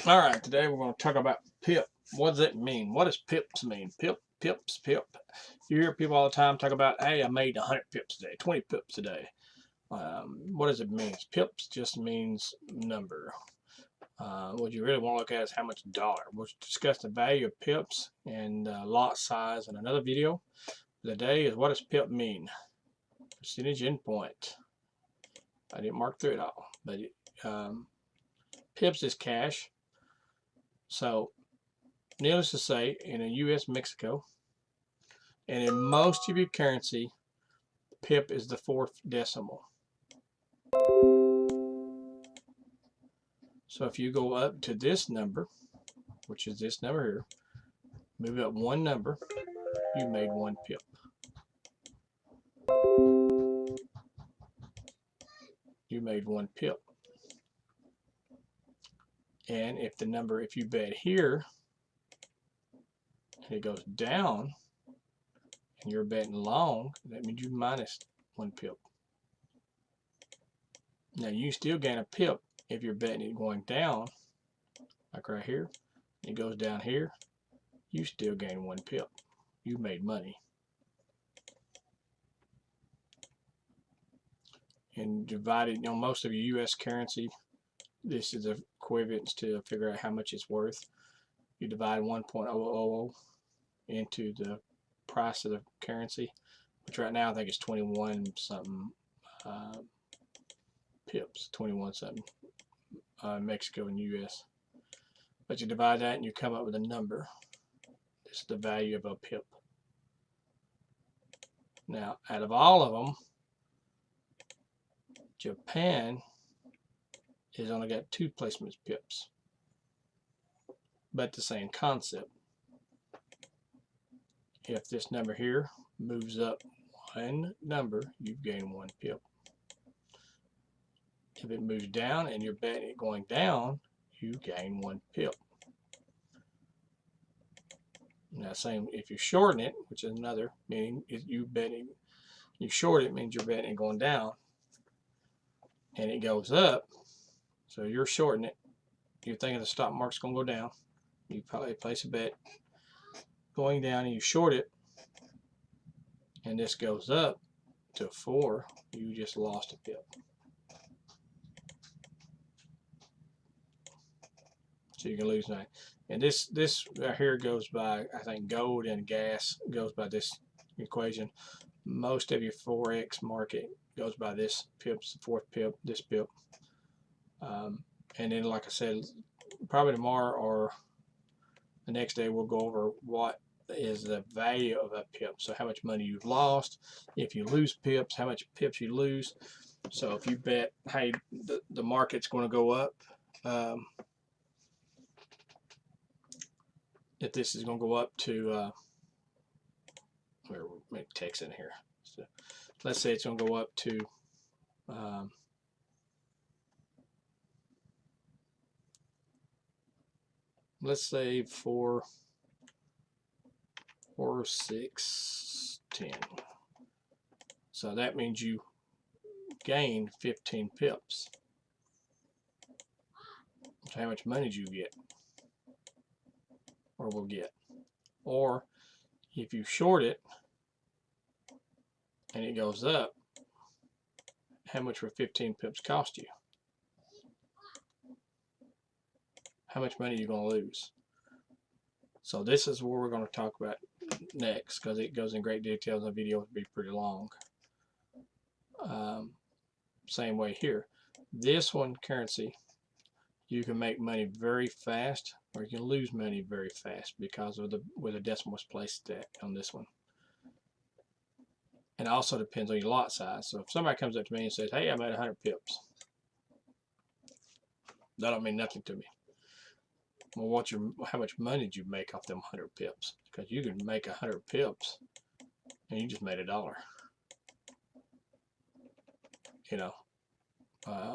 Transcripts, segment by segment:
All right, today we're going to talk about PIP. What does it mean? What does PIPs mean? PIP. You hear people all the time talk about, hey, I made 100 PIPs a day, 20 PIPs a day. What does it mean? PIPs just means number. What you really want to look at is how much dollar. We'll discuss the value of PIPs and lot size in another video. Today is what does PIP mean? Percentage endpoint. I didn't mark through it all, but PIPs is cash. So, needless to say, in a U.S. Mexico, and in most of your currency, PIP is the fourth decimal. So if you go up to this number, which is this number here, move up one number, you made one PIP. You made one PIP. And if you bet here, and it goes down, and you're betting long, that means you minus one PIP. Now you still gain a PIP if you're betting it going down, like right here. It goes down here, you still gain one PIP. You made money. And divided, most of your U.S. currency, this is equivalent to figure out how much it's worth. You divide 1.000 into the price of the currency, which right now I think is 21 something pips, 21 something Mexico and U.S. But you divide that and you come up with a number. This is the value of a pip. Now, out of all of them, Japan has only got 2 placements pips, but the same concept. If this number here moves up one number, you gain one pip. If it moves down and you're betting it going down, you gain one pip. Now, same if you shorten it, which is another meaning, is you short it means you're betting it going down, and it goes up. So you're shorting it. You're thinking the stock market's going to go down. You probably place a bet going down, and you short it, and this goes up to 4. You just lost a pip. So you can lose 9. And this right here goes by, I think gold and gas goes by this equation. Most of your Forex market goes by this pips, the fourth pip, this pip. And then, like I said, probably tomorrow or the next day we'll go over what is the value of a pip. So how much money you've lost. If you lose pips, how much pips you lose. So if you bet, hey, the market's going to go up, if this is going to go up to, we'll make text in here. So let's say it's going to go up to, let's say 4, 6, 10. So that means you gain 15 pips. So how much money do you get? Or will get? Or if you short it and it goes up, how much will 15 pips cost you? How much money are you going to lose? So this is what we're going to talk about next, because it goes in great detail. The video would be pretty long. Same way here. This one, currency, you can make money very fast, or you can lose money very fast because of where the decimal is placed at on this one. And it also depends on your lot size. So if somebody comes up to me and says, hey, I made 100 pips, that don't mean nothing to me. Well, how much money did you make off them 100 pips? Because you can make 100 pips and you just made $1.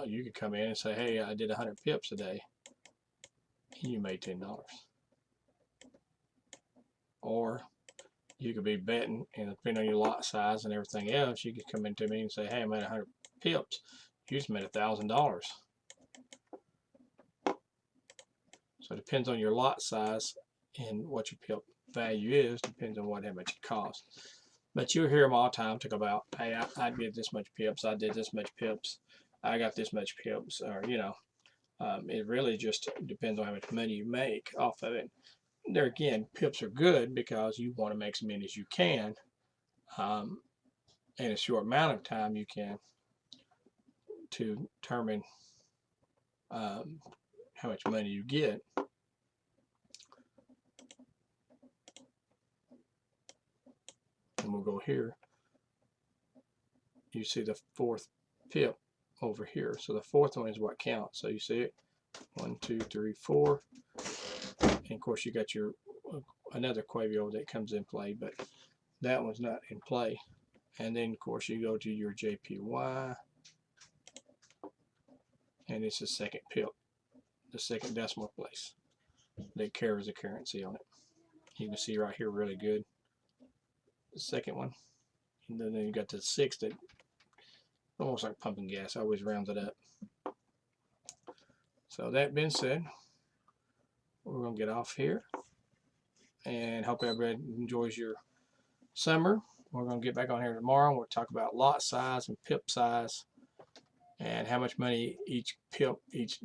You could come in and say, hey, I did 100 pips a day, and you made $10. Or you could be betting, and depending on your lot size and everything else, you could come into me and say, hey, I made 100 pips. You just made $1,000. So it depends on your lot size and what your pip value is, depends on how much it costs. But you'll hear them all the time talk about, hey, I did this much pips, I did this much pips, I got this much pips, or it really just depends on how much money you make off of it. There again, pips are good because you want to make as many as you can in a short amount of time you can to determine how much money you get. And we'll go here. You see the fourth pip over here. So the fourth one is what counts. So you see it, 1, 2, 3, 4. And of course you got your another Quavio that comes in play, but that one's not in play. And then of course you go to your JPY, and it's the second pip, the second decimal place that carries the currency on it. You can see right here really good, the second one. And then you got the sixth that almost like pumping gas. I always round it up. So that being said, we're going to get off here and hope everybody enjoys your summer. We're going to get back on here tomorrow and we'll talk about lot size and pip size and how much money each pip, each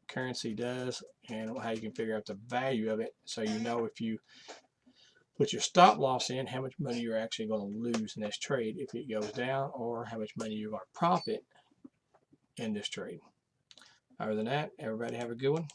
currency does, and how you can figure out the value of it, so you know if you put your stop loss in, how much money you're actually going to lose in this trade if it goes down, or how much money you're going to profit in this trade. Other than that, everybody have a good one.